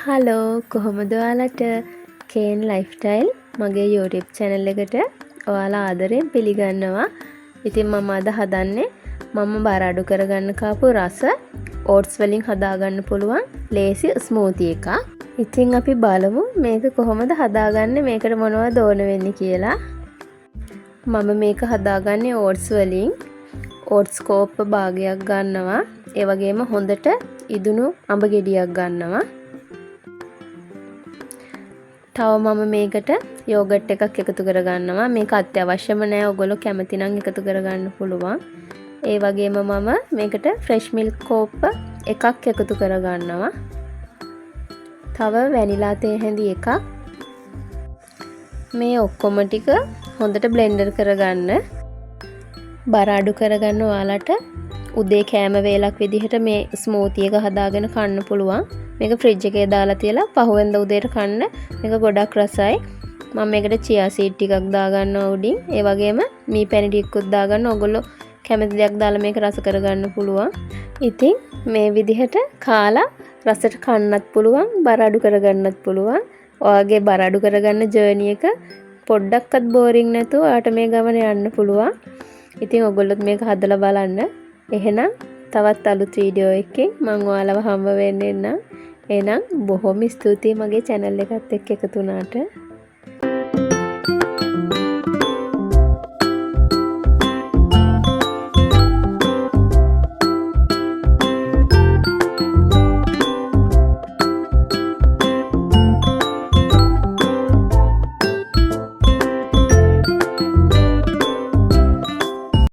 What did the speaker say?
Hello කොහොමද ඔයාලට කේන් lifestyle මගේ YouTube channel එකට ඔයාලා ආදරෙන් පිළිගන්නවා. ඉතින් මම අද හදන්නේ මම බර අඩු කරගන්න කාපු රස ඕට්ස් වලින් හදාගන්න පුළුවන් ලේසි ස්මූති එකක්. ඉතින් අපි බලමු මේක කොහොමද හදාගන්නේ, මේකට මොනවද ඕන වෙන්නේ කියලා. මම මේක හදාගන්නේ ඕට්ස් වලින්. ඕට්ස් කෝප්ප භාගයක් ගන්නවා. ඒ වගේම හොඳට ඉදුණු අඹ ගෙඩියක් ගන්නවා. තව මම මේකට යෝගට් එකක් එකතු කරගන්නවා. මේක අත්‍යවශ්‍යම නෑ, ඔයගොල්ලෝ කැමති නම් එකතු කරගන්න පුළුවන්. ඒ වගේම මම මේකට ෆ්‍රෙෂ් මිල්ක් කෝප්ප එකක් එකතු කරගන්නවා. තව වැනිලා තේ හැඳි එකක්. මේ ඔක්කොම ටික හොඳට බ්ලෙන්ඩර් කරගන්න. බර අඩු කරගන්න ඔයාලට උදේ කෑම වේලක් විදිහට මේ ස්මූති එක හදාගෙන කන්න පුළුවන්. මේක ෆ්‍රිජ් එකේ දාලා තියලා පහුවෙන්ද උදේට කන්න. මේක ගොඩක් රසයි. මම මේකට චියා සීඩ් ටිකක් දාගන්නවා උඩින්. ඒ වගේම මී පැණි ටිකකුත් දාගන්න. ඔයගොල්ලෝ කැමති දෙයක් දාලා මේක රස කරගන්න පුළුවන්. ඉතින් මේ විදිහට කාලා රසට කන්නත් පුළුවන්, බර අඩු කරගන්නත් පුළුවන්. ඔයාගේ බර අඩු කරගන්න ජර්නි එක පොඩ්ඩක්වත් බෝරින් නැතුව ඔයාට මේ ගමන යන්න පුළුවන්. ඉතින් ඔයගොල්ලොත් මේක හදලා බලන්න. එහෙනම් තවත් අලුත් වීඩියෝ එකකින් මම ඔයාලව හම්බ වෙන්න එන්නම්. එහෙනම් බොහොම ස්තුතියි මගේ channel එකත් එක්ක එකතු වුණාට.